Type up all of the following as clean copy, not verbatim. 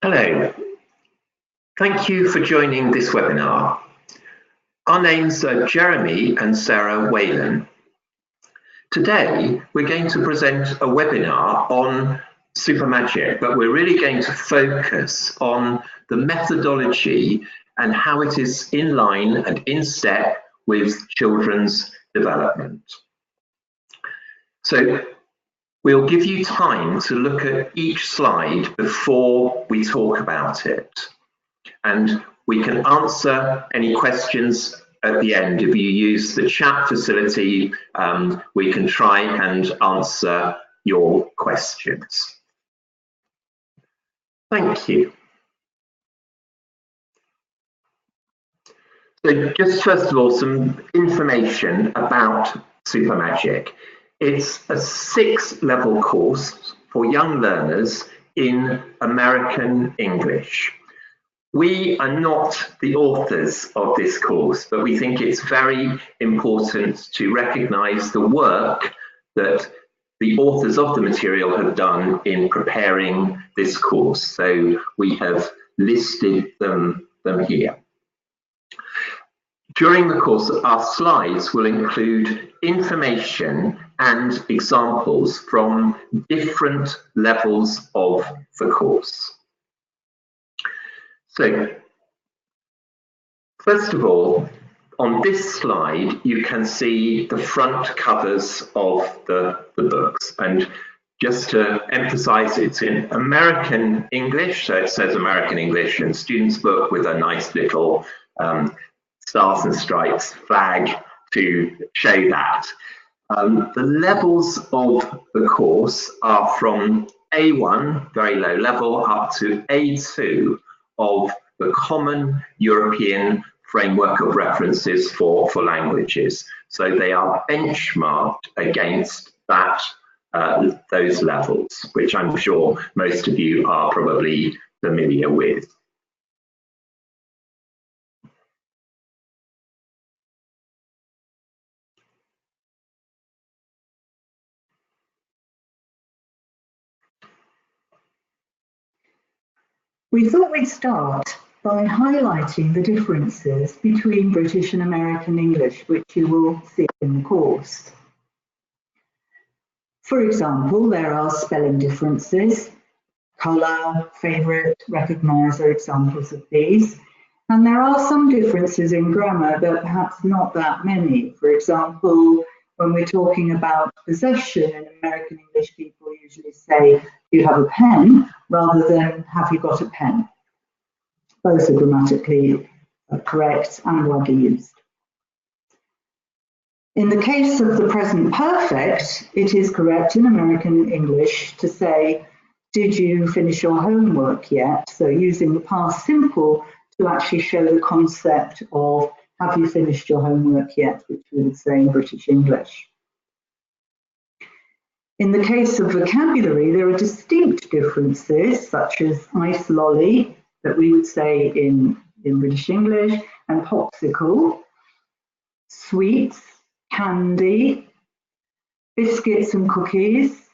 Hello, thank you for joining this webinar. Our names are Jeremy and Sarah Whalen. Today, we're going to present a webinar on Supermagic, but we're really going to focus on the methodology and how it is in line and in step with children's development. So, we'll give you time to look at each slide before we talk about it. And we can answer any questions at the end. If you use the chat facility, we can try and answer your questions. Thank you. So just first of all, some information about Supermagic. It's a 6-level course for young learners in American English. We are not the authors of this course, but we think it's very important to recognise the work that the authors of the material have done in preparing this course. So we have listed them here. During the course, our slides will include information and examples from different levels of the course. So, first of all, on this slide, you can see the front covers of the books. And just to emphasize, it's in American English, so it says American English and Student's Book with a nice little stars and stripes flag to show that. The levels of the course are from A1, very low level, up to A2 of the Common European Framework of References for languages. So they are benchmarked against that those levels, which I'm sure most of you are probably familiar with. We thought we'd start by highlighting the differences between British and American English, which you will see in the course. For example, there are spelling differences. Colour, favourite, recognise are examples of these. And there are some differences in grammar, but perhaps not that many. For example, when we're talking about possession, in American English, people usually say, "Do you have a pen?" rather than "Have you got a pen?" Both are grammatically correct and widely used. In the case of the present perfect, it is correct in American English to say, "Did you finish your homework yet?" So using the past simple to actually show the concept of "Have you finished your homework yet?" which we would say in British English. In the case of vocabulary, there are distinct differences, such as ice lolly, that we would say in British English, and popsicle, sweets, candy, biscuits and cookies,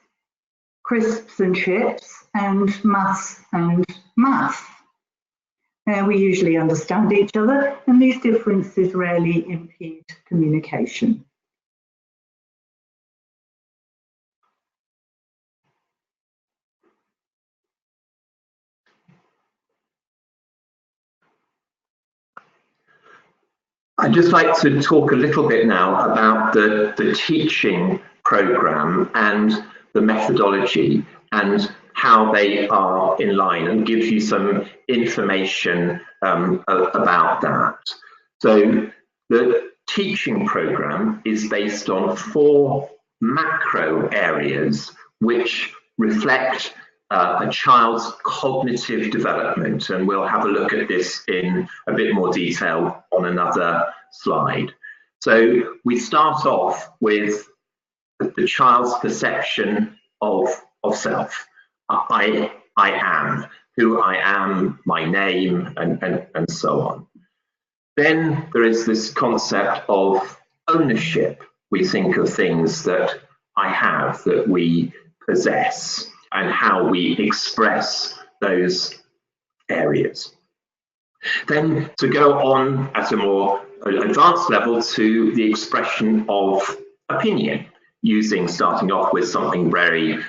crisps and chips, and maths and math. We usually understand each other, and these differences rarely impede communication. I'd just like to talk a little bit now about the teaching program and the methodology and how they are in line, and give you some information about that. So the teaching program is based on 4 macro areas which reflect a child's cognitive development, and we'll have a look at this in a bit more detail on another slide. So we start off with the child's perception of self. I am, who I am, my name, and so on. Then there is this concept of ownership. We think of things that I have, that we possess, and how we express those areas. Then to go on at a more advanced level to the expression of opinion, starting off with something very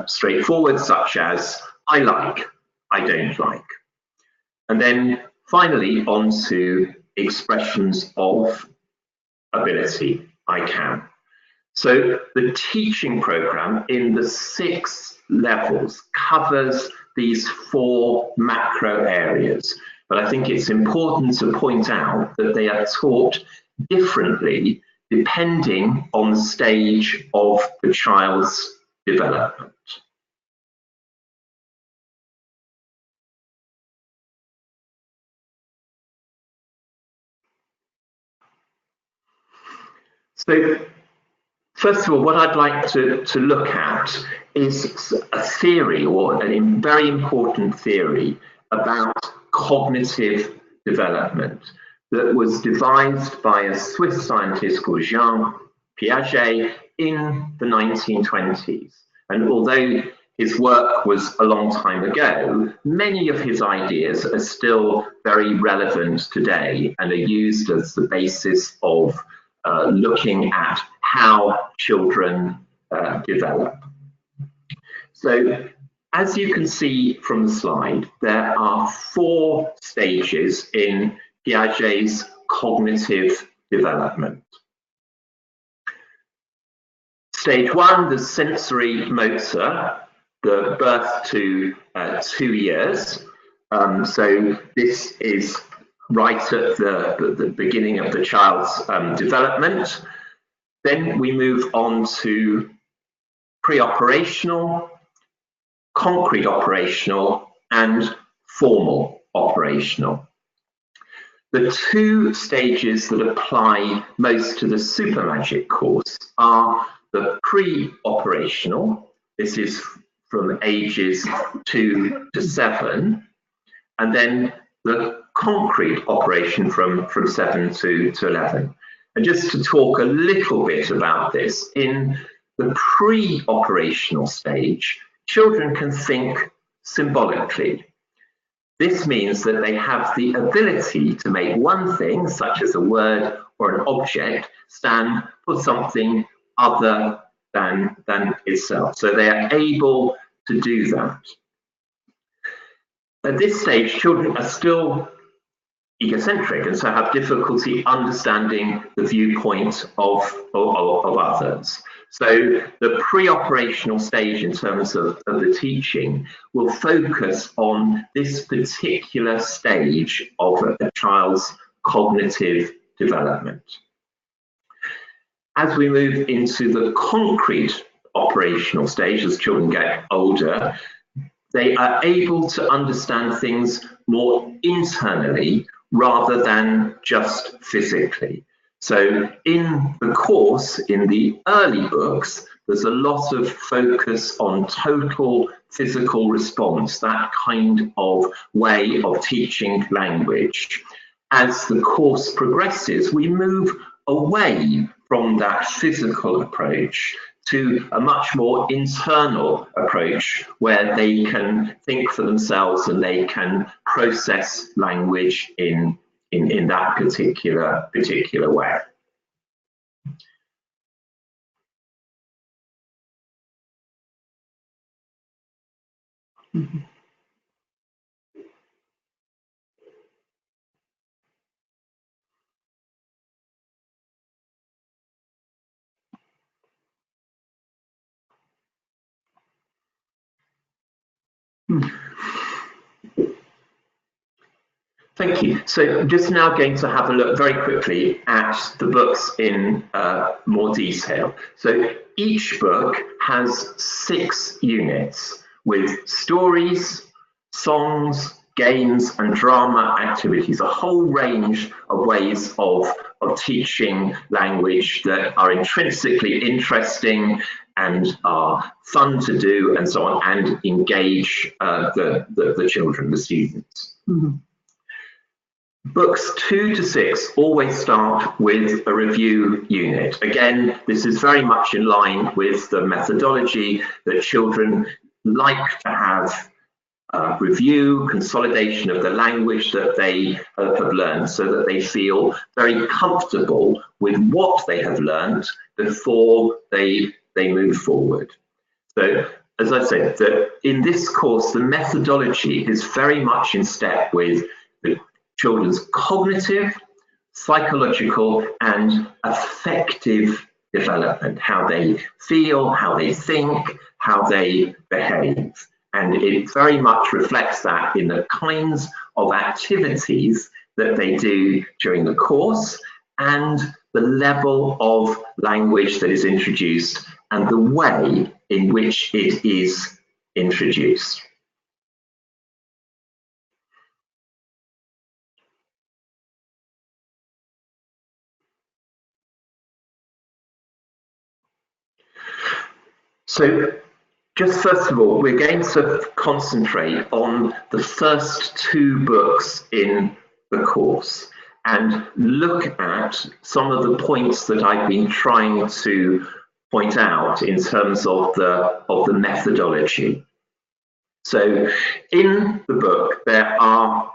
straightforward, such as I like, I don't like. And then finally on to expressions of ability, I can. So the teaching program in the 6 levels covers these 4 macro areas. But I think it's important to point out that they are taught differently depending on the stage of the child's development. So, first of all, what I'd like to look at is a theory, or a very important theory, about cognitive development that was devised by a Swiss scientist called Jean Piaget in the 1920s. And although his work was a long time ago, many of his ideas are still very relevant today and are used as the basis of looking at how children develop. So, as you can see from the slide, there are 4 stages in Piaget's cognitive development. Stage 1, the sensory motor, the birth to 2 years. So this is right at the beginning of the child's development. Then we move on to pre-operational, concrete operational, and formal operational. The 2 stages that apply most to the Supermagic course are the pre-operational, this is from ages 2 to 7, and then the concrete operation from 7 to 11. And just to talk a little bit about this, in the pre-operational stage, children can think symbolically. This means that they have the ability to make one thing, such as a word or an object, stand for something other than itself. So they are able to do that. At this stage, children are still egocentric and so have difficulty understanding the viewpoint of others. So the pre-operational stage in terms of the teaching will focus on this particular stage of a child's cognitive development. As we move into the concrete operational stage, as children get older, they are able to understand things more internally rather than just physically. So in the course, in the early books, there's a lot of focus on total physical response, that kind of way of teaching language. As the course progresses, we move away from that physical approach to a much more internal approach where they can think for themselves and they can process language in that particular way. Mm-hmm. Thank you. So I'm just now going to have a look very quickly at the books in more detail. So each book has 6 units with stories, songs, games and drama activities, a whole range of ways of teaching language that are intrinsically interesting and are fun to do and so on, and engage the children, the students. Mm-hmm. Books 2 to 6 always start with a review unit. Again, this is very much in line with the methodology that children like to have review, consolidation of the language that they have learned, so that they feel very comfortable with what they have learned before they move forward. So, as I said, that in this course, the methodology is very much in step with the children's cognitive, psychological, and affective development, how they feel, how they think, how they behave. And it very much reflects that in the kinds of activities that they do during the course, and the level of language that is introduced and the way in which it is introduced. So, just first of all, we're going to concentrate on the first two books in the course and look at some of the points that I've been trying to point out in terms of the methodology. So in the book, there are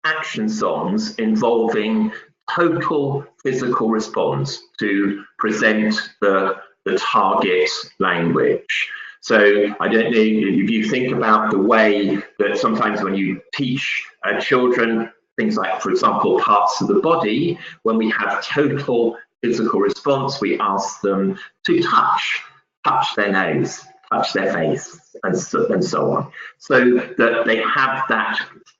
action songs involving total physical response to present the target language. So I don't know if you think about the way that sometimes when you teach children things like, for example, parts of the body, when we have total physical response, we ask them to touch their nose, touch their face, and so on, so that they have that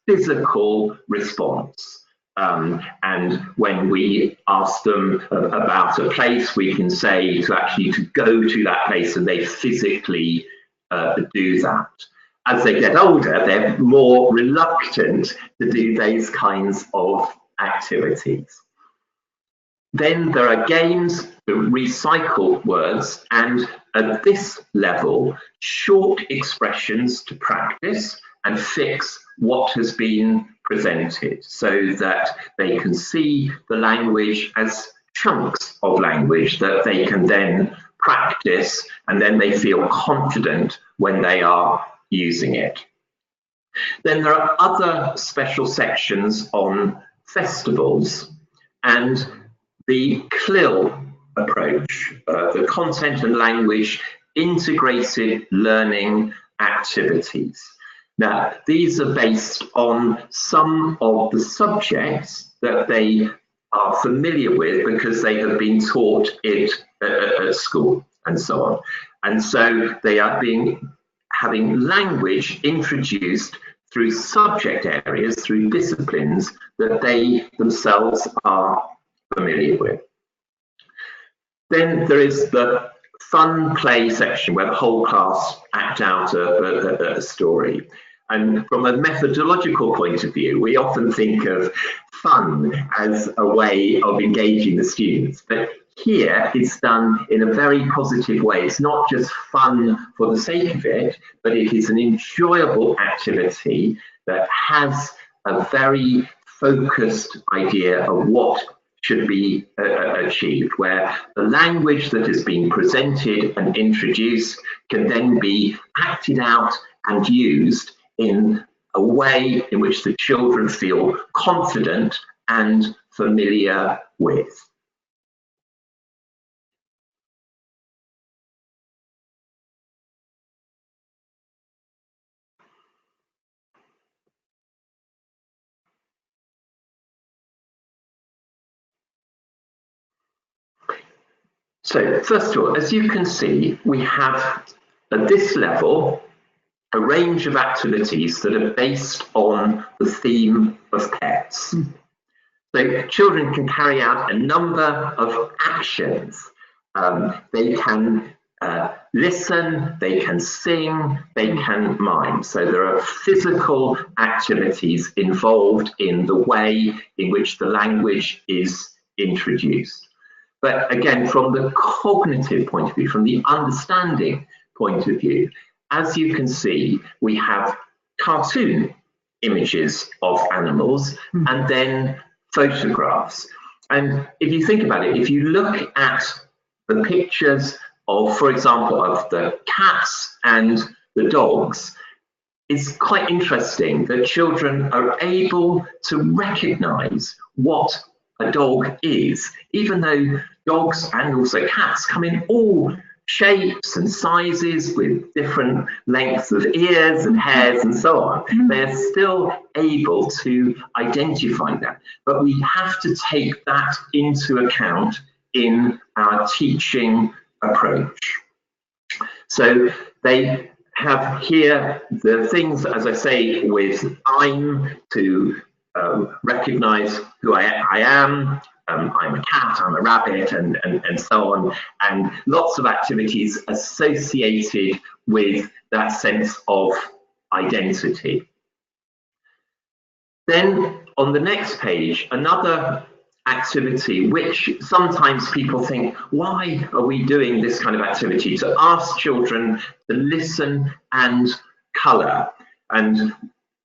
physical response. And when we ask them about a place, we can say to go to that place, and they physically do that. As they get older, they're more reluctant to do those kinds of activities. Then there are games that recycle words, and at this level, short expressions to practice and fix what has been presented, so that they can see the language as chunks of language that they can then practice, and then they feel confident when they are using it. Then there are other special sections on festivals and the CLIL approach, the content and language integrated learning activities. Now, these are based on some of the subjects that they are familiar with because they have been taught it at school and so on. And so they are having language introduced through subject areas, through disciplines that they themselves are familiar with. Then there is the fun play section where the whole class act out a story. And from a methodological point of view, we often think of fun as a way of engaging the students, but here it's done in a very positive way. It's not just fun for the sake of it, but it is an enjoyable activity that has a very focused idea of what should be achieved, where the language that has been presented and introduced can then be acted out and used in a way in which the children feel confident and familiar with. So first of all, as you can see, we have at this level a range of activities that are based on the theme of pets. So children can carry out a number of actions. They can listen, they can sing, they can mime. So there are physical activities involved in the way in which the language is introduced. But again, from the cognitive point of view, from the understanding point of view, as you can see, we have cartoon images of animals and then photographs. And if you think about it, if you look at the pictures of, for example, of the cats and the dogs, it's quite interesting that children are able to recognise what a dog is, even though dogs and also cats come in all shapes and sizes with different lengths of ears and hairs and so on. They're still able to identify that, but we have to take that into account in our teaching approach. So they have here the things, as I say, with I'm to recognize who I am. I'm a cat, I'm a rabbit, and so on, and lots of activities associated with that sense of identity. Then on the next page, another activity which sometimes people think, why are we doing this kind of activity? To ask children to listen and colour. And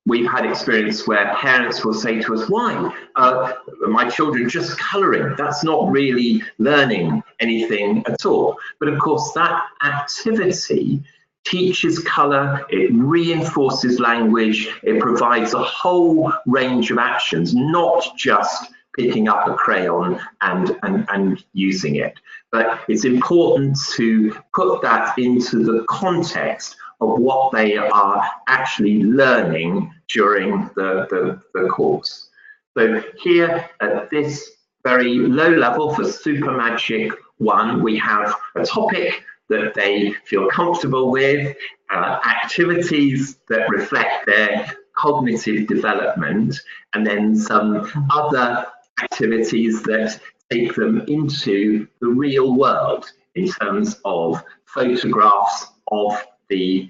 we've had experience where parents will say to us, why are my children just colouring? That's not really learning anything at all. But of course, that activity teaches colour, it reinforces language, it provides a whole range of actions, not just picking up a crayon and using it. But it's important to put that into the context of what they are actually learning during the course. So here at this very low level for Super Magic 1, we have a topic that they feel comfortable with, activities that reflect their cognitive development, and then some other activities that take them into the real world in terms of photographs of the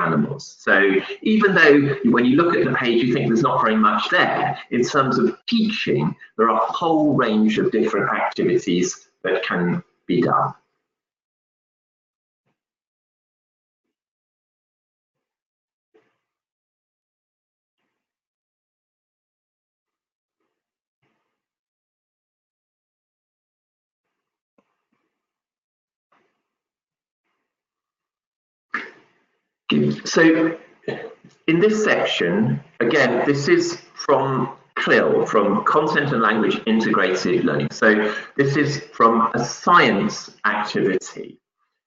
animals. So even though when you look at the page you think there's not very much there, in terms of teaching there are a whole range of different activities that can be done. So in this section, again, this is from CLIL, from Content and Language Integrated Learning. So this is from a science activity.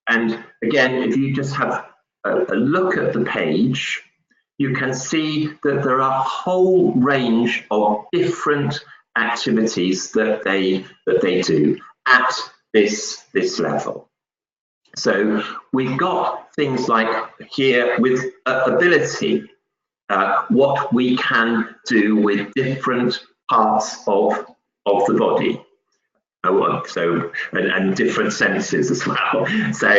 And again, if you just have a look at the page, you can see that there are a whole range of different activities that they do at this level. So we've got things like here with ability, what we can do with different parts of the body. So and different senses as well. So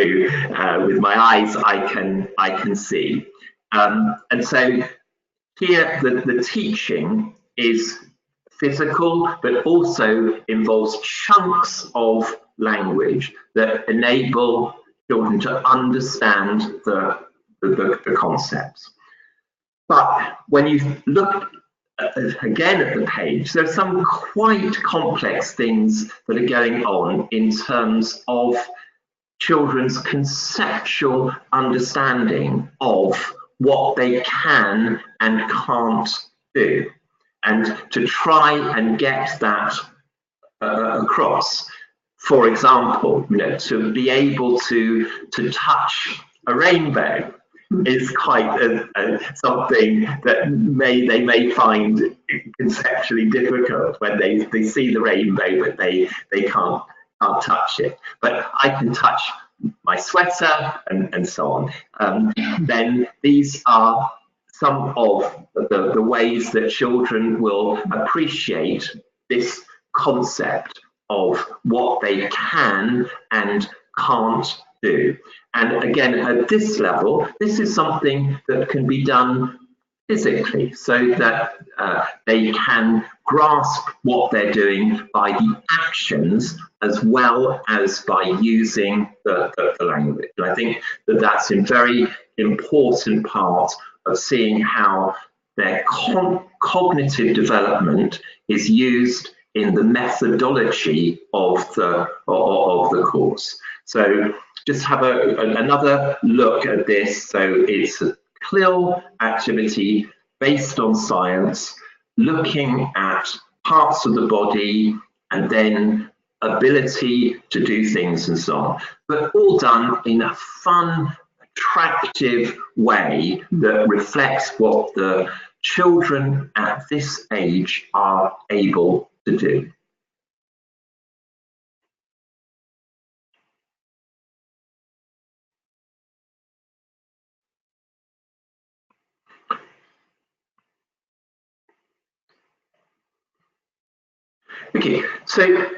with my eyes, I can see, and so here the teaching is physical, but also involves chunks of language that enable children to understand the concepts. But when you look again at the page, there are some quite complex things that are going on in terms of children's conceptual understanding of what they can and can't do, and to try and get that across. For example, to be able to touch a rainbow is quite something that they may find conceptually difficult when they see the rainbow, but they can't touch it. But I can touch my sweater and so on. Then these are some of the ways that children will appreciate this concept of what they can and can't do. And again, at this level, this is something that can be done physically, so that they can grasp what they're doing by the actions as well as by using the language. And I think that that's a very important part of seeing how their cognitive development is used in the methodology of the course. So just have another look at this. So it's CLIL activity based on science, looking at parts of the body and then ability to do things and so on, but all done in a fun, attractive way that reflects what the children at this age are able to do. Okay, so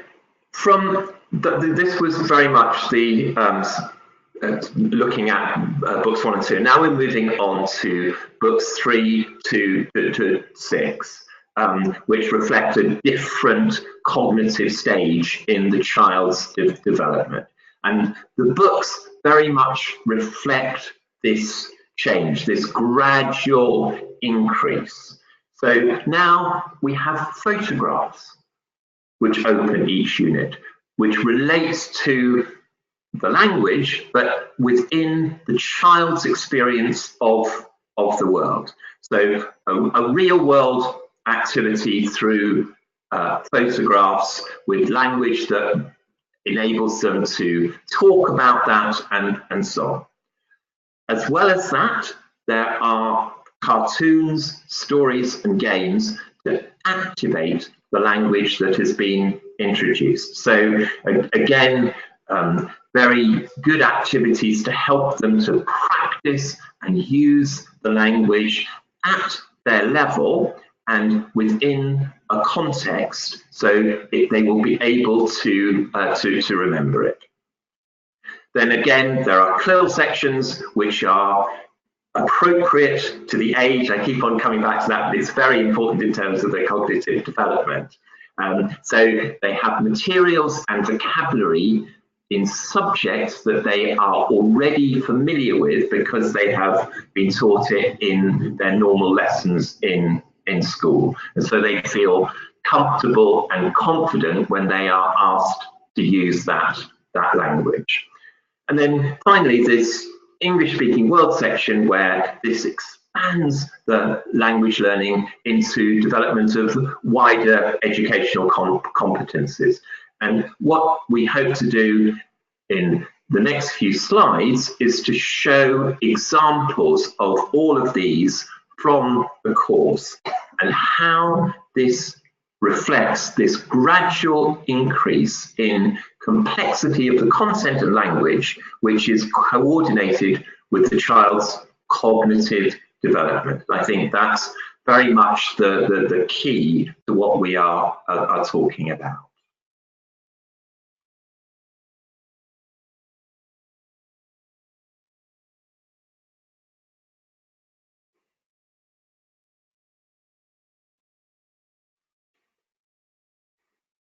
from this was very much the looking at books 1 and 2. Now we're moving on to books 3 to 6, which reflect a different cognitive stage in the child's development. And the books very much reflect this change, this gradual increase. So now we have photographs which open each unit, which relates to the language, but within the child's experience of the world. So a real world activity through photographs with language that enables them to talk about that and so on. As well as that, there are cartoons, stories and games that activate the language that has been introduced. So again, very good activities to help them to practice and use the language at their level and within a context, so they will be able to remember it. Then again, there are CLIL sections which are appropriate to the age. I keep on coming back to that, but it's very important in terms of the cognitive development. So they have materials and vocabulary in subjects that they are already familiar with because they have been taught it in their normal lessons in school. And so they feel comfortable and confident when they are asked to use that language. And then finally, this English-speaking world section where this expands the language learning into development of wider educational competencies. And what we hope to do in the next few slides is to show examples of all of these from the course and how this reflects this gradual increase in complexity of the content and language, which is coordinated with the child's cognitive development. I think that's very much the key to what we are talking about.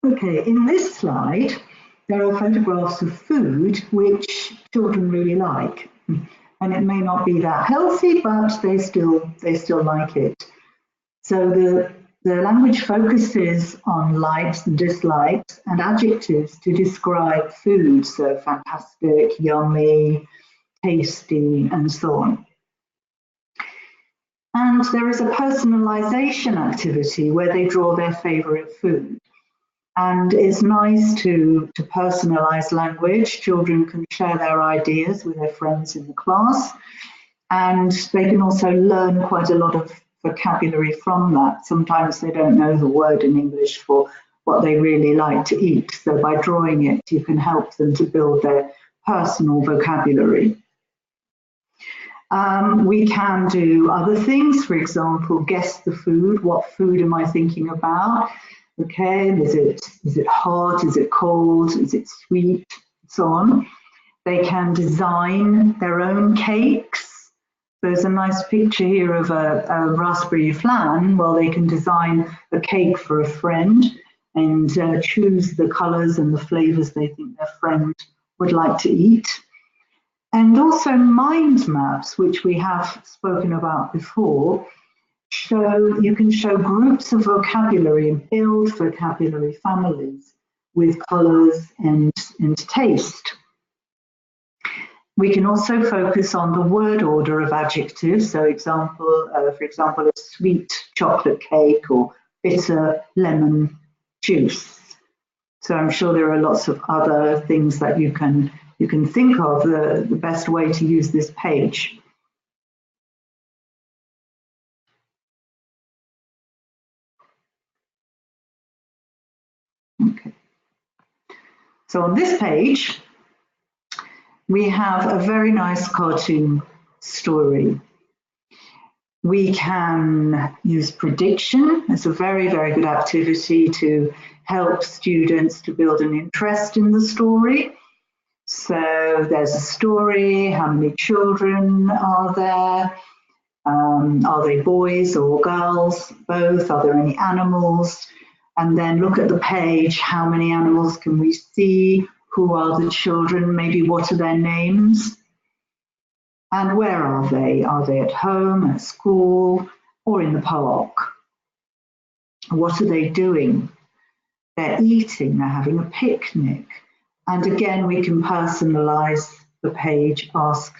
Okay, in this slide, there are photographs of food which children really like. And it may not be that healthy, but they still like it. So the language focuses on likes and dislikes and adjectives to describe food. So fantastic, yummy, tasty, and so on. And there is a personalization activity where they draw their favorite food. And it's nice to personalize language. Children can share their ideas with their friends in the class, and they can also learn quite a lot of vocabulary from that. Sometimes they don't know the word in English for what they really like to eat. So by drawing it, you can help them to build their personal vocabulary. We can do other things, for example, guess the food. What food am I thinking about? Okay, is it hot? Is it cold? Is it sweet? So on. They can design their own cakes. There's a nice picture here of a raspberry flan. Well, they can design a cake for a friend and choose the colours and the flavours they think their friend would like to eat. And also mind maps, which we have spoken about before. You can show groups of vocabulary and build vocabulary families with colours and taste. We can also focus on the word order of adjectives. So for example, a sweet chocolate cake or bitter lemon juice. So I'm sure there are lots of other things that you can think of the best way to use this page. Okay. So on this page, we have a very nice cartoon story. We can use prediction. It's a very, very good activity to help students to build an interest in the story. So there's a story, how many children are there? Are they boys or girls? Both? Are there any animals? And then look at the page, how many animals can we see? Who are the children? Maybe what are their names? And where are they? Are they at home, at school, or in the park? What are they doing? They're eating, they're having a picnic. And again, we can personalise the page, ask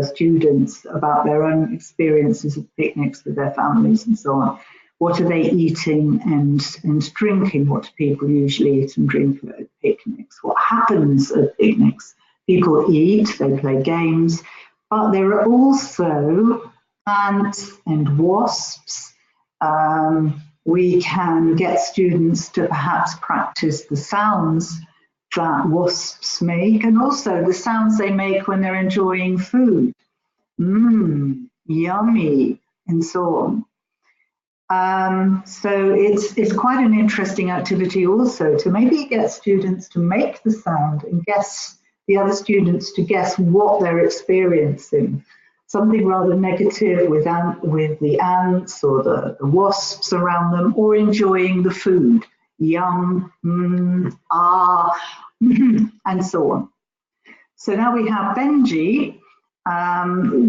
students about their own experiences of picnics with their families and so on. What are they eating and drinking? What do people usually eat and drink at picnics? What happens at picnics? People eat, they play games, but there are also ants and wasps. We can get students to perhaps practice the sounds that wasps make and also the sounds they make when they're enjoying food. Yummy, and so on. So it's quite an interesting activity also to maybe get students to make the sound and guess the other students to guess what they're experiencing. Something rather negative with the ants or the wasps around them, or enjoying the food. Yum, and so on. So now we have Benji.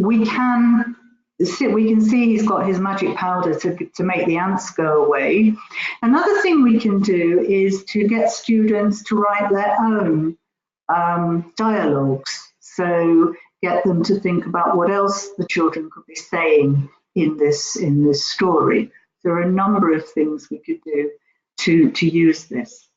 We can see he's got his magic powder to make the ants go away. Another thing we can do is to get students to write their own dialogues. So get them to think about what else the children could be saying in this story. There are a number of things we could do to use this.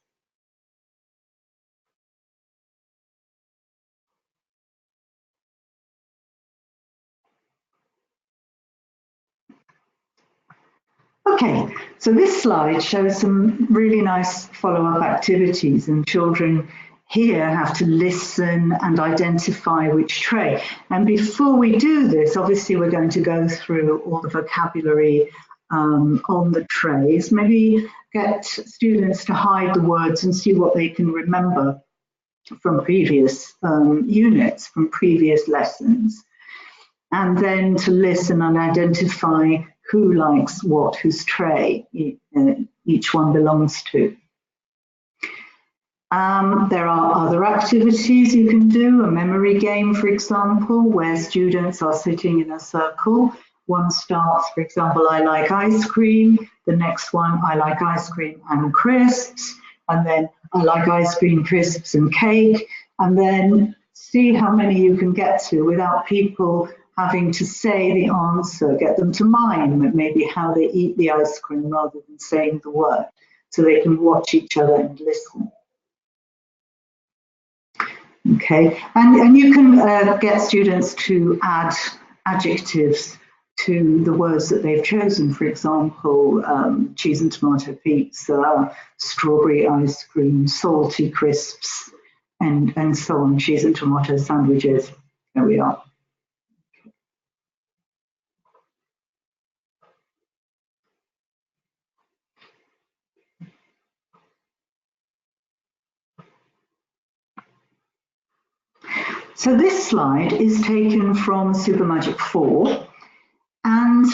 Okay, so this slide shows some really nice follow-up activities, and children here have to listen and identify which tray. And before we do this, obviously we're going to go through all the vocabulary on the trays, maybe get students to hide the words and see what they can remember from previous units, from previous lessons. And then to listen and identify who likes what, whose tray each one belongs to. There are other activities you can do, a memory game, for example, where students are sitting in a circle. One starts, for example, I like ice cream. The next one, I like ice cream and crisps. And then I like ice cream, crisps and cake. And then see how many you can get to without people having to say the answer. Get them to mime maybe how they eat the ice cream rather than saying the word, so they can watch each other and listen. Okay, and you can get students to add adjectives to the words that they've chosen. For example, cheese and tomato pizza, strawberry ice cream, salty crisps, and so on, cheese and tomato sandwiches. There we are. So this slide is taken from Super Magic 4, and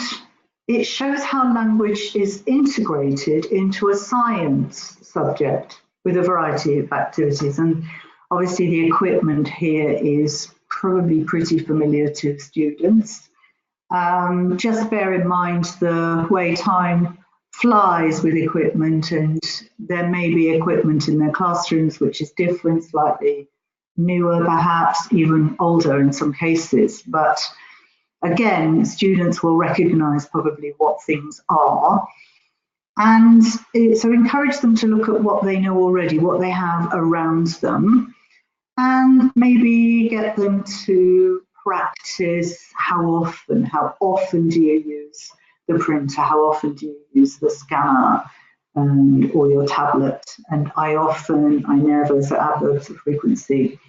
it shows how language is integrated into a science subject with a variety of activities. And obviously the equipment here is probably pretty familiar to students. Just bear in mind the way time flies with equipment, and there may be equipment in their classrooms which is different, slightly newer, perhaps even older in some cases. But again, students will recognise probably what things are. And so encourage them to look at what they know already, what they have around them, and maybe get them to practice how often do you use the printer, how often do you use the scanner or your tablet. And I never, so adverbs of frequency,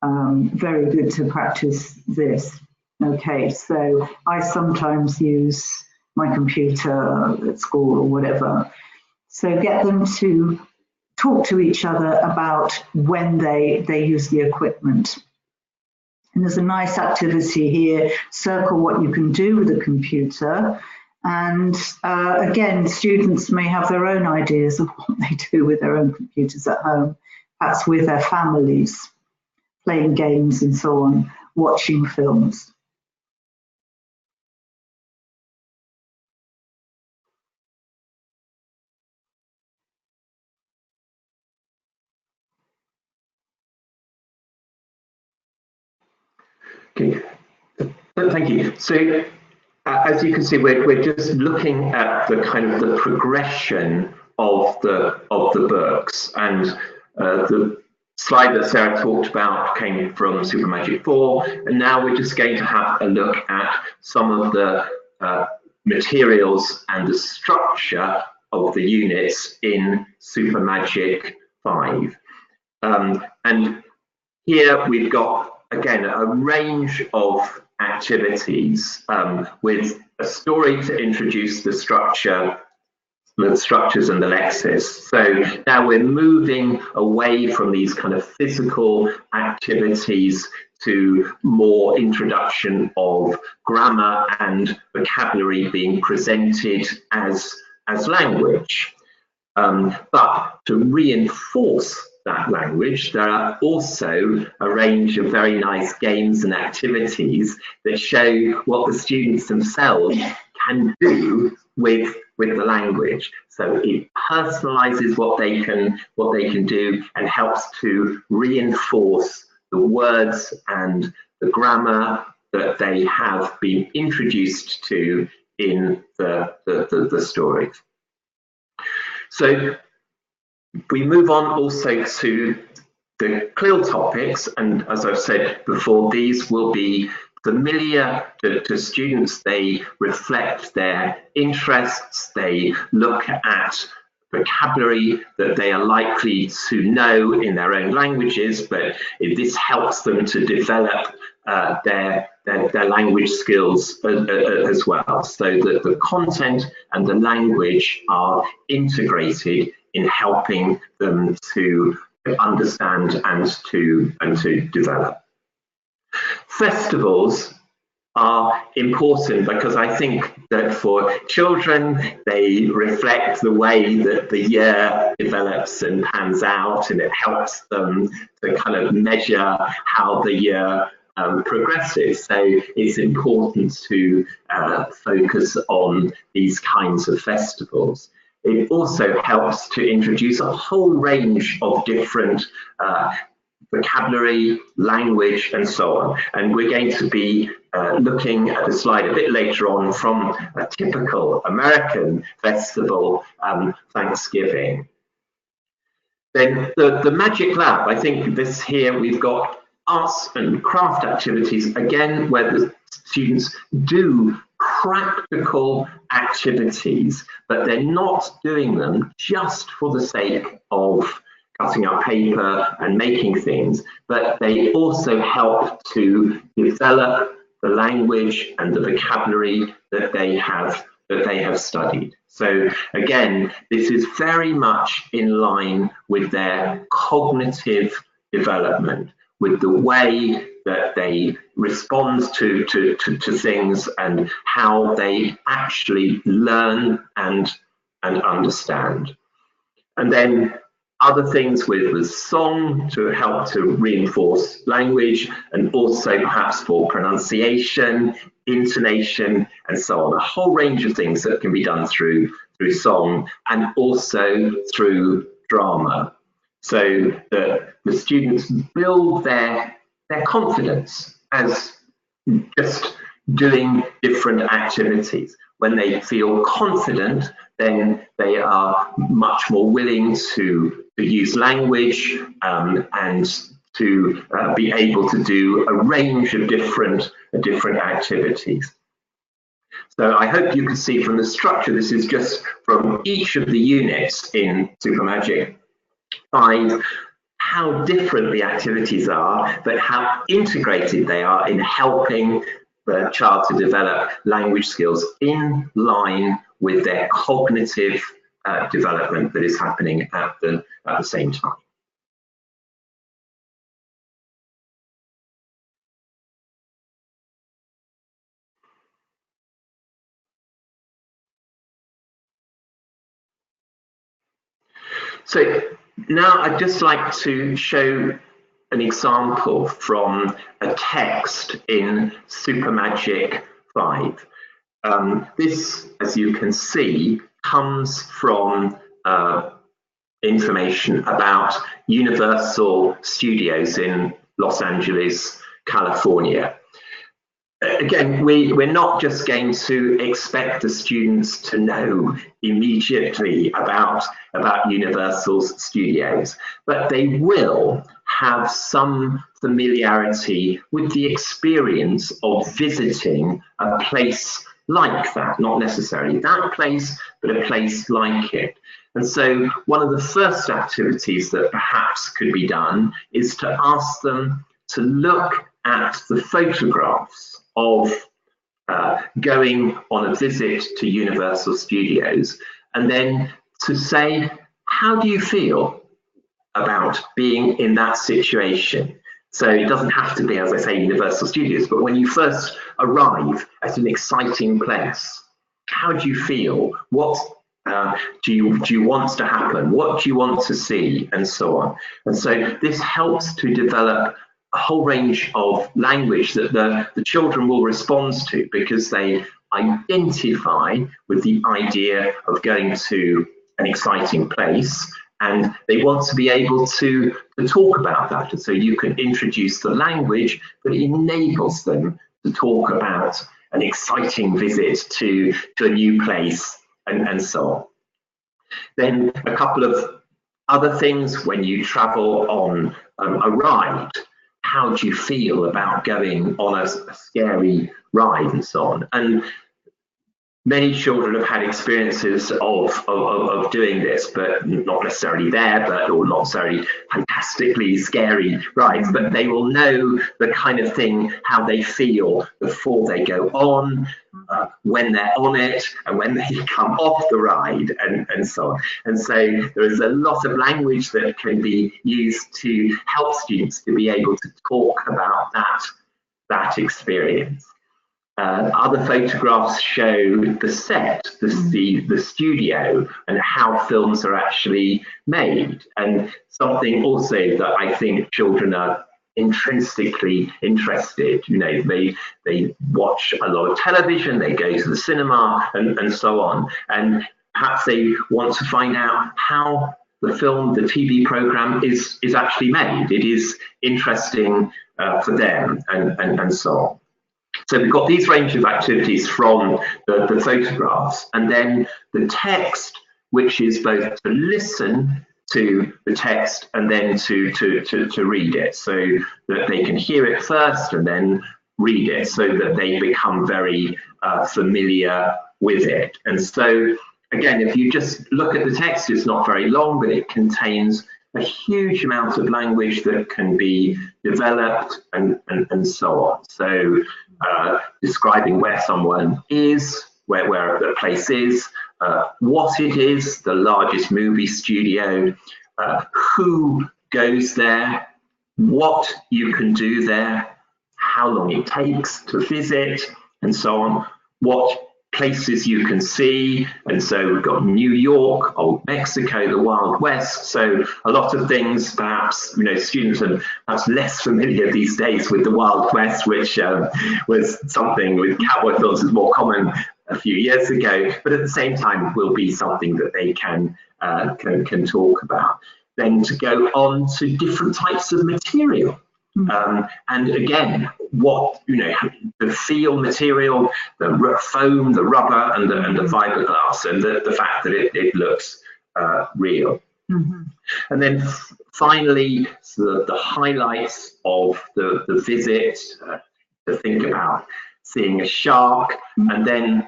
very good to practice this. Okay, so I sometimes use my computer at school or whatever. So get them to talk to each other about when they use the equipment. And there's a nice activity here, circle what you can do with a computer. And again, students may have their own ideas of what they do with their own computers at home, perhaps with their families, playing games and so on, watching films. Okay, thank you. So as you can see, we're just looking at the kind of the progression of the books, and the slide that Sarah talked about came from Super Magic 4, and now we're just going to have a look at some of the materials and the structure of the units in Super Magic 5. And here we've got, again, a range of activities with a story to introduce the structures and the lexis. So now we're moving away from these kind of physical activities to more introduction of grammar and vocabulary being presented as language. But to reinforce that language, there are also a range of very nice games and activities that show what the students themselves can do with the language. So it personalizes what they can do and helps to reinforce the words and the grammar that they have been introduced to in the stories. So we move on also to the CLIL topics, and as I've said before, these will be familiar to students. They reflect their interests, they look at vocabulary that they are likely to know in their own languages, but this helps them to develop their language skills as well, so that the content and the language are integrated in helping them to understand and to develop. Festivals are important because I think that for children, they reflect the way that the year develops and pans out, and it helps them to kind of measure how the year progresses. So it's important to focus on these kinds of festivals. It also helps to introduce a whole range of different vocabulary, language, and so on. And we're going to be looking at a slide a bit later on from a typical American festival, Thanksgiving. Then the Magic Lab, I think this here we've got arts and craft activities, again, where the students do practical activities, but they're not doing them just for the sake of cutting up paper and making things, but they also help to develop the language and the vocabulary that they have studied. So again, this is very much in line with their cognitive development, with the way that they respond to things and how they actually learn and understand. And then other things with song to help to reinforce language, and also perhaps for pronunciation, intonation, and so on. A whole range of things that can be done through song and also through drama. so that the students build their confidence as just doing different activities. When they feel confident, then they are much more willing to use language and to be able to do a range of different activities. So I hope you can see from the structure, this is just from each of the units in Supermagic 5, how different the activities are, but how integrated they are in helping the child to develop language skills in line with their cognitive development that is happening at the same time. So now I'd just like to show an example from a text in Supermagic 5. This, as you can see, comes from information about Universal Studios in Los Angeles, California. Again, we're not just going to expect the students to know immediately about Universal's studios, but they will have some familiarity with the experience of visiting a place like that, not necessarily that place, but a place like it. And so one of the first activities that perhaps could be done is to ask them to look at the photographs of going on a visit to Universal Studios, and then to say, how do you feel about being in that situation? So it doesn't have to be, as I say, Universal Studios, but when you first arrive at an exciting place, how do you feel? What do you want to happen? What do you want to see? And so on. And so this helps to develop a whole range of language that the children will respond to, because they identify with the idea of going to an exciting place, and they want to be able to talk about that. And so you can introduce the language that enables them to talk about an exciting visit to a new place, and so on. Then a couple of other things: when you travel on a ride, how do you feel about going on a scary ride, and so on. And many children have had experiences of doing this, but not necessarily there, or not necessarily fantastically scary rides, but they will know the kind of thing, how they feel before they go on, when they're on it, and when they come off the ride, and so on. And so there is a lot of language that can be used to help students to be able to talk about that experience. Other photographs show the set, the studio, and how films are actually made. And something also that I think children are intrinsically interested. You know, they watch a lot of television, they go to the cinema, and so on. And perhaps they want to find out how the film, the TV program is actually made. It is interesting for them, and so on. So we've got these range of activities from the photographs, and then the text, which is both to listen to the text and then to read it, so that they can hear it first and then read it, so that they become very familiar with it. And so again, if you just look at the text, it's not very long, but it contains a huge amount of language that can be developed, and so on. So describing where someone is, where the place is, what it is, the largest movie studio, who goes there, what you can do there, how long it takes to visit, and so on, what places you can see. And so we've got New York, Old Mexico, the Wild West. So a lot of things, perhaps, you know, students are perhaps less familiar these days with the Wild West, which was something with cowboy films was more common a few years ago, but at the same time will be something that they can talk about. then to go on to different types of material. And again, what, the feel material, the foam, the rubber, and the fiberglass, and the fact that it looks real. And then finally, the highlights of the visit, to think about seeing a shark, and then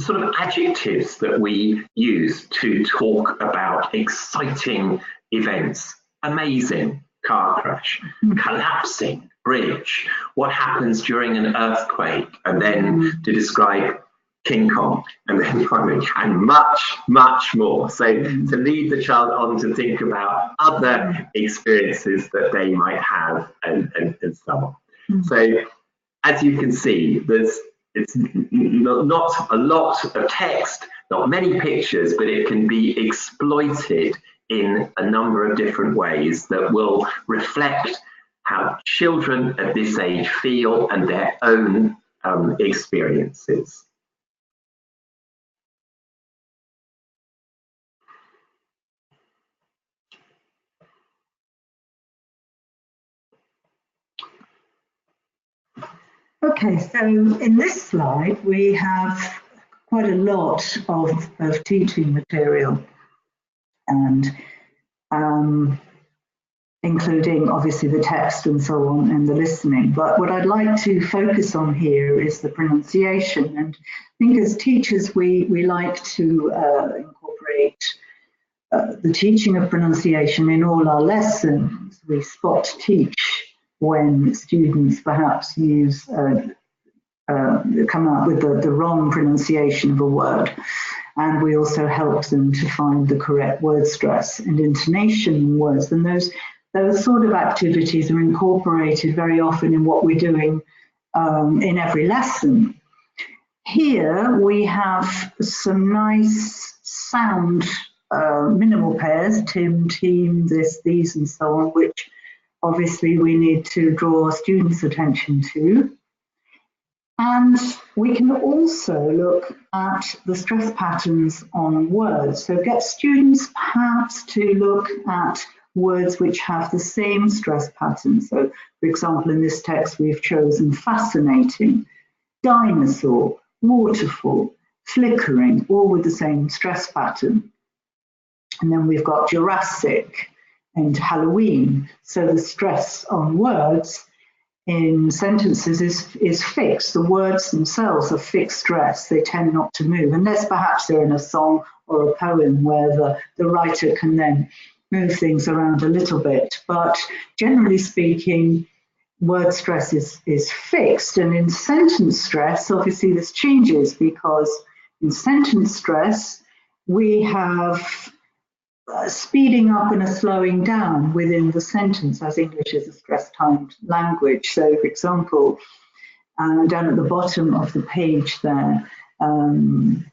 sort of adjectives that we use to talk about exciting events: amazing car crash, collapsing bridge, what happens during an earthquake, and then to describe King Kong, and then finally, and much, much more. So to lead the child on to think about other experiences that they might have, and so on. So as you can see, it's not a lot of text, not many pictures, but it can be exploited in a number of different ways that will reflect how children at this age feel and their own experiences. Okay, so in this slide, we have quite a lot of teaching material, and including obviously the text and so on and the listening. But what I'd like to focus on here is the pronunciation. And I think as teachers, we like to incorporate the teaching of pronunciation in all our lessons. We spot teach when students perhaps use come up with the wrong pronunciation of a word, and we also help them to find the correct word stress and intonation in words. And those sort of activities are incorporated very often in what we're doing in every lesson. Here we have some nice sound minimal pairs: Tim, team, this, these, and so on, which obviously we need to draw students' attention to. And we can also look at the stress patterns on words. So get students perhaps to look at words which have the same stress pattern. So, for example, in this text, we've chosen fascinating, dinosaur, waterfall, flickering, all with the same stress pattern. And then we've got Jurassic and Halloween. So the stress on words in sentences is fixed. The words themselves are fixed stress. They tend not to move, unless perhaps they're in a song or a poem where the writer can then move things around a little bit. But generally speaking, word stress is fixed. And in sentence stress, obviously this changes, because in sentence stress, we have speeding up and a slowing down within the sentence, as English is a stress-timed language. So, for example, down at the bottom of the page there, turn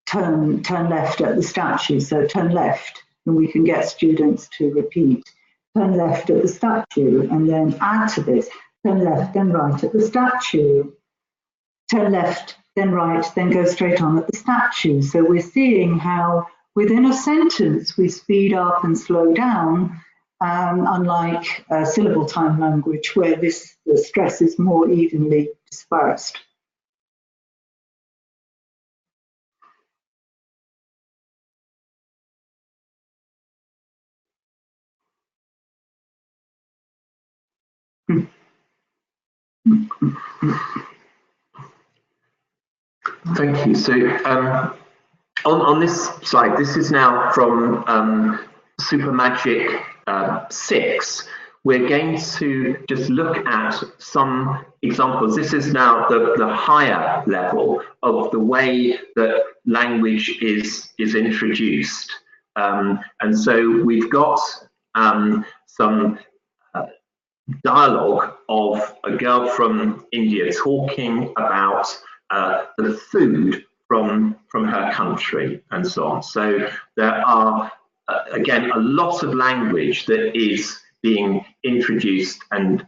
left at the statue. So turn left, and we can get students to repeat. Turn left at the statue, and then add to this. Turn left, then right at the statue. Turn left, then right, then go straight on at the statue. So we're seeing how within a sentence we speed up and slow down, unlike syllable time language, where the stress is more evenly dispersed. Thank you. So on this slide, this is now from Super Magic 6. We're going to just look at some examples. This is now the higher level of the way that language is introduced. And so we've got some dialogue of a girl from India talking about the food from her country and so on. So there are, again, a lot of language that is being introduced and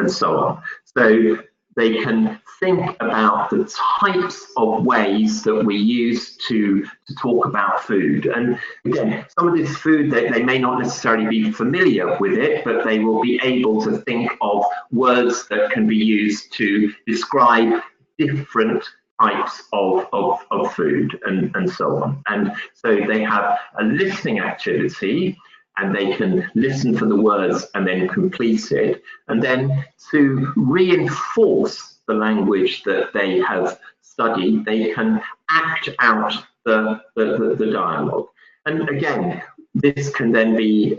so on. So they can think about the types of ways that we use to talk about food. And again, some of this food, they may not necessarily be familiar with it, but they will be able to think of words that can be used to describe different types of food and so on. And so they have a listening activity, and they can listen for the words and then complete it. And then to reinforce the language that they have studied, they can act out the dialogue. And again, this can then be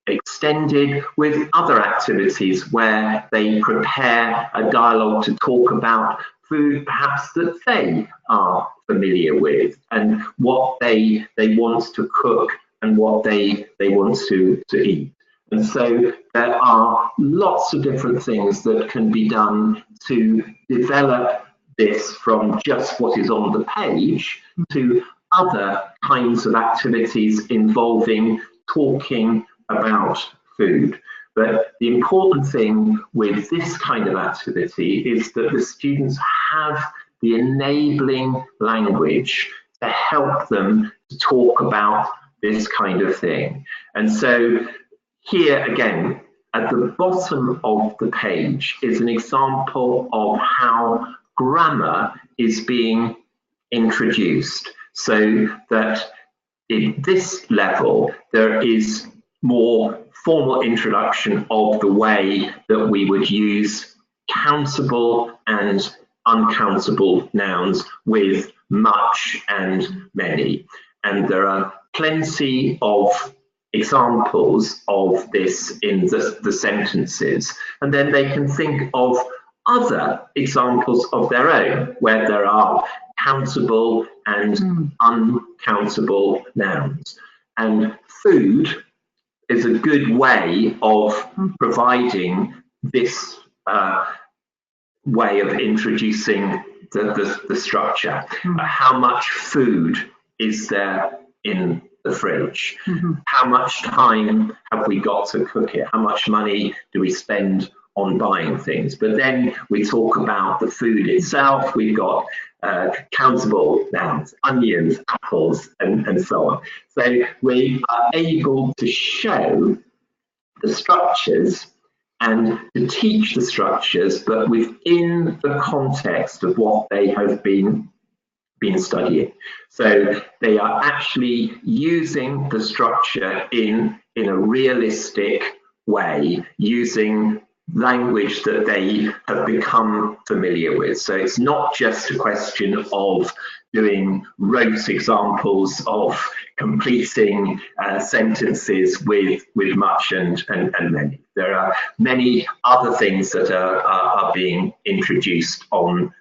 extended with other activities where they prepare a dialogue to talk about food perhaps that they are familiar with, and what they want to cook and what they want to eat. And so there are lots of different things that can be done to develop this from just what is on the page to other kinds of activities involving talking about food. But the important thing with this kind of activity is that the students have the enabling language to help them to talk about this kind of thing. And so here again, at the bottom of the page is an example of how grammar is being introduced, so that in this level there is more formal introduction of the way that we would use countable and uncountable nouns with much and many. And there are plenty of examples of this in the sentences. And then they can think of other examples of their own, where there are countable and uncountable nouns. And food is a good way of providing this way of introducing the structure. How much food is there in the fridge? How much time have we got to cook it? How much money do we spend on buying things? But then we talk about the food itself. We've got countable nouns, onions, apples, and so on. So we are able to show the structures and to teach the structures, but within the context of what they have been studying. So they are actually using the structure in a realistic way, using language that they have become familiar with. So it's not just a question of doing rote examples of completing sentences with much and many. There are many other things that are being introduced on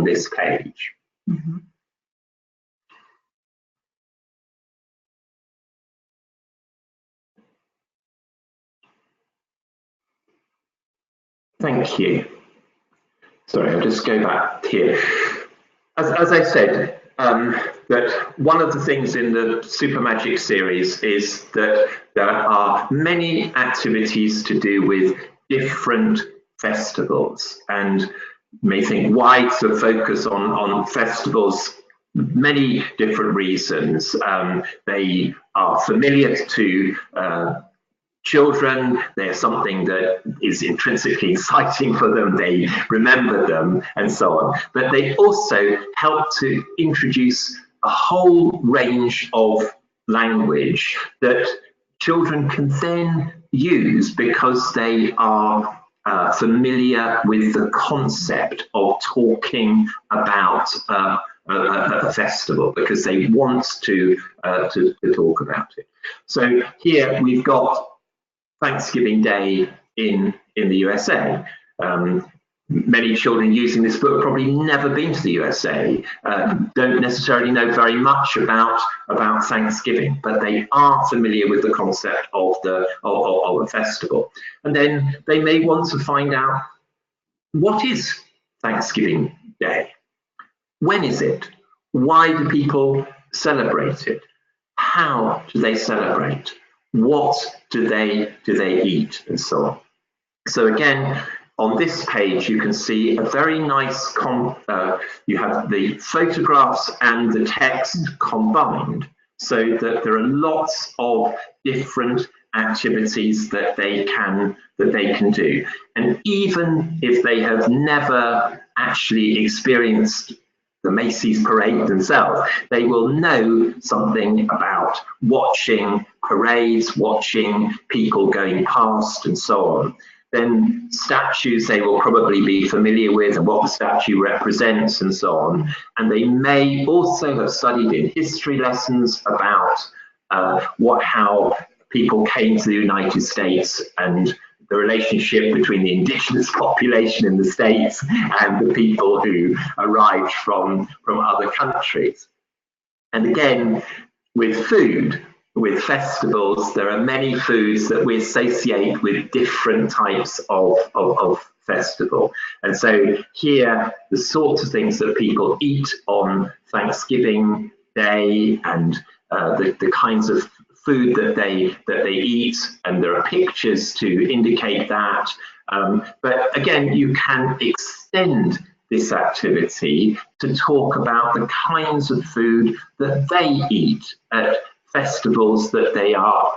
this page. Thank you. Sorry, I'll just go back here. As I said, that one of the things in the Super Magic series is that there are many activities to do with different festivals, and you may think, why to focus on festivals? Many different reasons. They are familiar to children, they're something that is intrinsically exciting for them, they remember them, and so on. But they also help to introduce a whole range of language that children can then use because they are familiar with the concept of talking about a festival, because they want to talk about it. So here we've got Thanksgiving Day in the USA. Many children using this book have probably never been to the USA, don't necessarily know very much about Thanksgiving, but they are familiar with the concept of a festival. And then they may want to find out, what is Thanksgiving Day? When is it? Why do people celebrate it? How do they celebrate? What do they eat, and so on. So again, on this page, you can see a very nice, you have the photographs and the text combined, so that there are lots of different activities that they can do. And even if they have never actually experienced the Macy's parade themselves, they will know something about watching parades, watching people going past and so on. Then statues they will probably be familiar with and what the statue represents and so on. And they may also have studied in history lessons about how people came to the United States and the relationship between the indigenous population in the States and the people who arrived from other countries. And again, with food, with festivals, there are many foods that we associate with different types of festival. And so here, the sorts of things that people eat on Thanksgiving Day and the kinds of food that they eat, and there are pictures to indicate that. But again, you can extend this activity to talk about the kinds of food that they eat at festivals that they are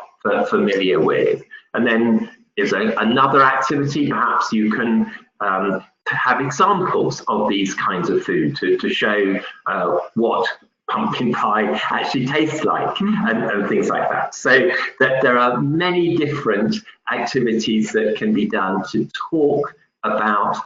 familiar with. And then there's another activity, perhaps you can have examples of these kinds of food to show what pumpkin pie actually tastes like, and things like that. So that there are many different activities that can be done to talk about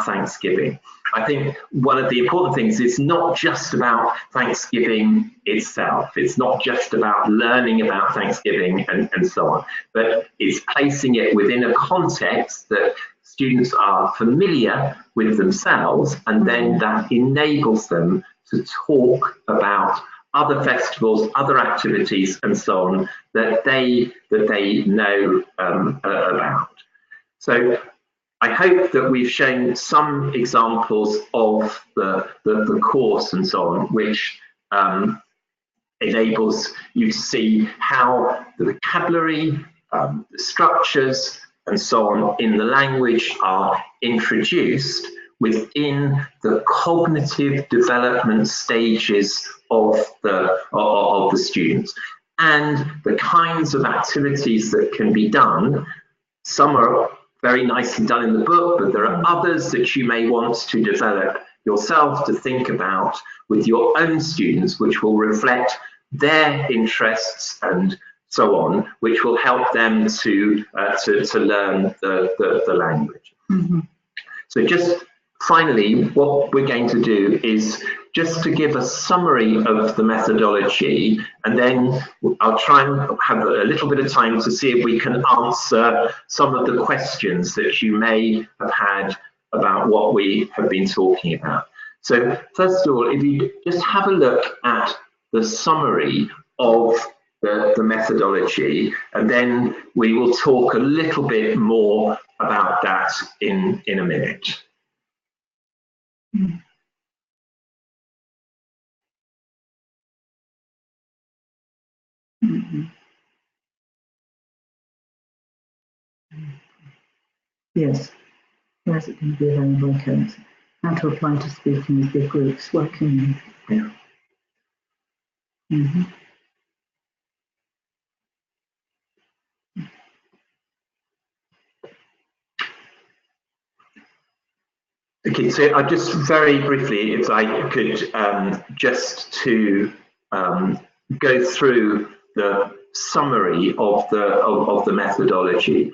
Thanksgiving. I think one of the important things is not just about Thanksgiving itself. It's not just about learning about Thanksgiving and so on, but it's placing it within a context that students are familiar with themselves, and then that enables them to talk about other festivals, other activities, and so on that they know about. So I hope that we've shown some examples of the course and so on, which enables you to see how the vocabulary, the structures, and so on in the language are introduced within the cognitive development stages of the students, and the kinds of activities that can be done. Some are very nicely done in the book, but there are others that you may want to develop yourself to think about with your own students, which will reflect their interests and so on, which will help them to learn the language. So just finally, what we're going to do is just to give a summary of the methodology, and then I'll try and have a little bit of time to see if we can answer some of the questions that you may have had about what we have been talking about. So first of all, if you just have a look at the summary of the methodology, and then we will talk a little bit more about that in a minute. Yes, where is it going to be available? Okay. How to apply to speaking with big groups, working. Yeah. Okay, so I just very briefly, if I could, just to go through the summary of the methodology,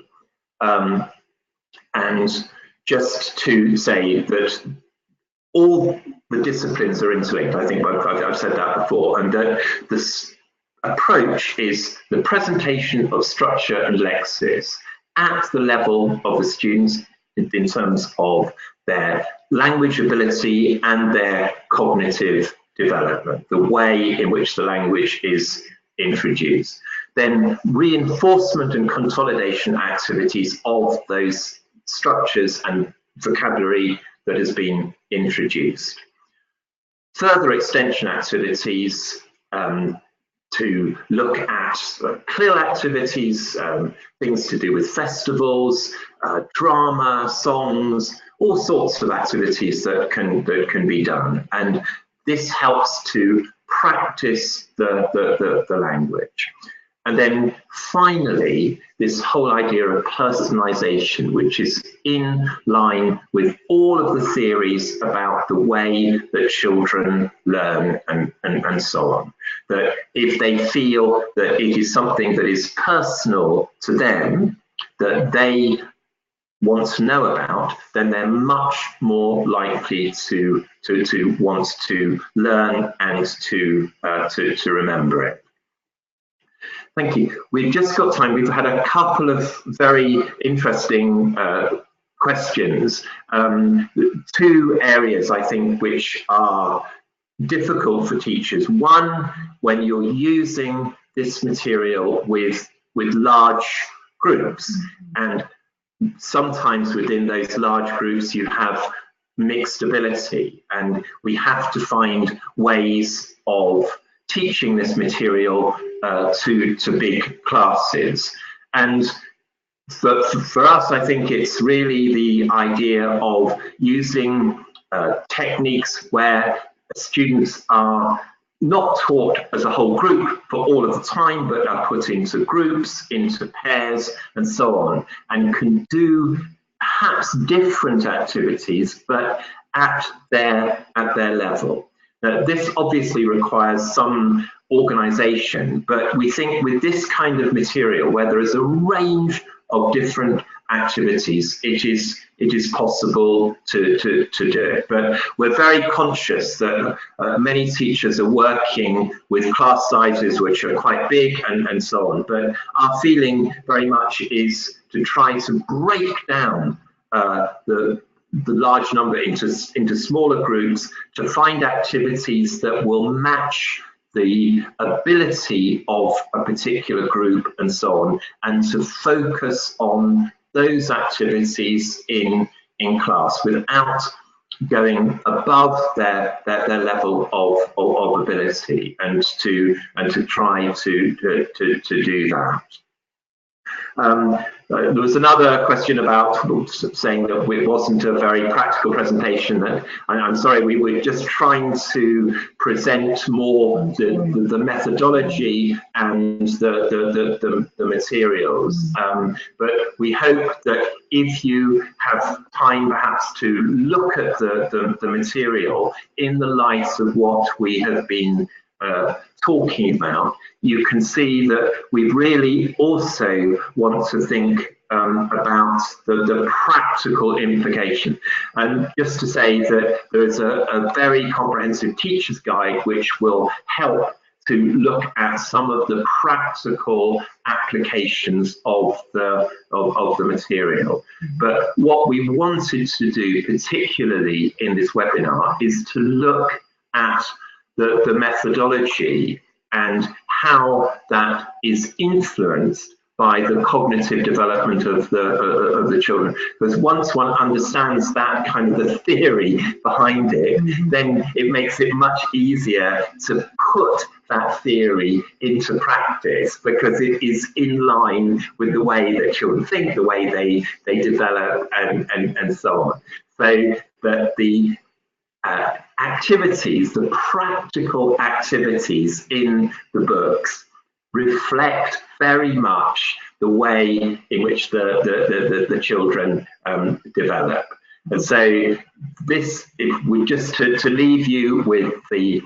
and just to say that all the disciplines are interlinked. I think I've said that before, and that this approach is the presentation of structure and lexis at the level of the students in terms of their language ability and their cognitive development, the way in which the language is introduced. Then reinforcement and consolidation activities of those structures and vocabulary that has been introduced. Further extension activities to look at CLIL activities, things to do with festivals, drama, songs, all sorts of activities that can be done. And this helps to practice the language. And then finally, this whole idea of personalisation, which is in line with all of the theories about the way that children learn and so on. That if they feel that it is something that is personal to them, that they want to know about, then they're much more likely to want to learn and to remember it. Thank you. We've just got time. We've had a couple of very interesting questions. Two areas, I think, which are difficult for teachers. One, when you're using this material with large groups, and sometimes within those large groups you have mixed ability, and we have to find ways of teaching this material to big classes. And for us, I think it's really the idea of using techniques where students are not taught as a whole group for all of the time, but are put into groups, into pairs, and so on, and can do perhaps different activities, but at their level. This obviously requires some organisation, but we think with this kind of material, where there is a range of different activities, it is possible to do it. But we're very conscious that many teachers are working with class sizes which are quite big and so on. But our feeling very much is to try to break down the large number into smaller groups, to find activities that will match the ability of a particular group and so on, and to focus on those activities in class without going above their level of ability, and to try to do that. There was another question about saying that it wasn't a very practical presentation. I'm sorry, we were just trying to present more the methodology and the materials. But we hope that if you have time perhaps to look at the material in the light of what we have been talking about, you can see that we really also want to think about the practical implication. And just to say that there is a very comprehensive teacher's guide which will help to look at some of the practical applications of the material. But what we wanted to do, particularly in this webinar, is to look at the methodology and how that is influenced by the cognitive development of the children. Because once one understands that kind of the theory behind it, then it makes it much easier to put that theory into practice, because it is in line with the way that children think, the way they develop, and so on. So that the activities, the practical activities in the books reflect very much the way in which the children develop. And so this, if we just to leave you with the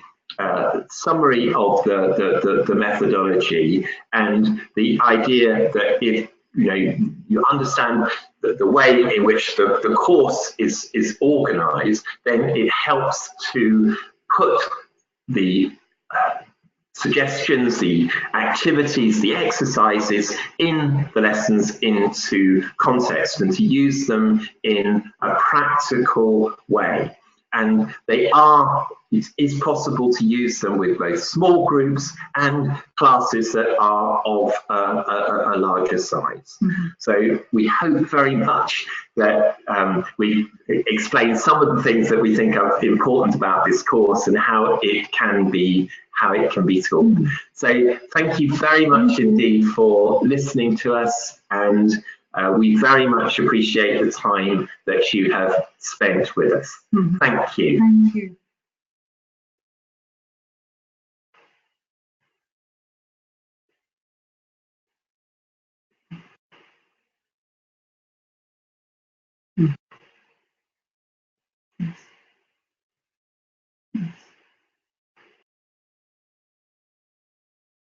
summary of the methodology, and the idea that if you understand the way in which the course is organized, then it helps to put the suggestions, the activities, the exercises in the lessons into context, and to use them in a practical way. And it is possible to use them with both small groups and classes that are of a larger size. Mm-hmm. So we hope very much that we explain some of the things that we think are important about this course and how it can be how it can be taught. So thank you very much indeed for listening to us, and we very much appreciate the time that you have spent with us. Thank you. Thank you.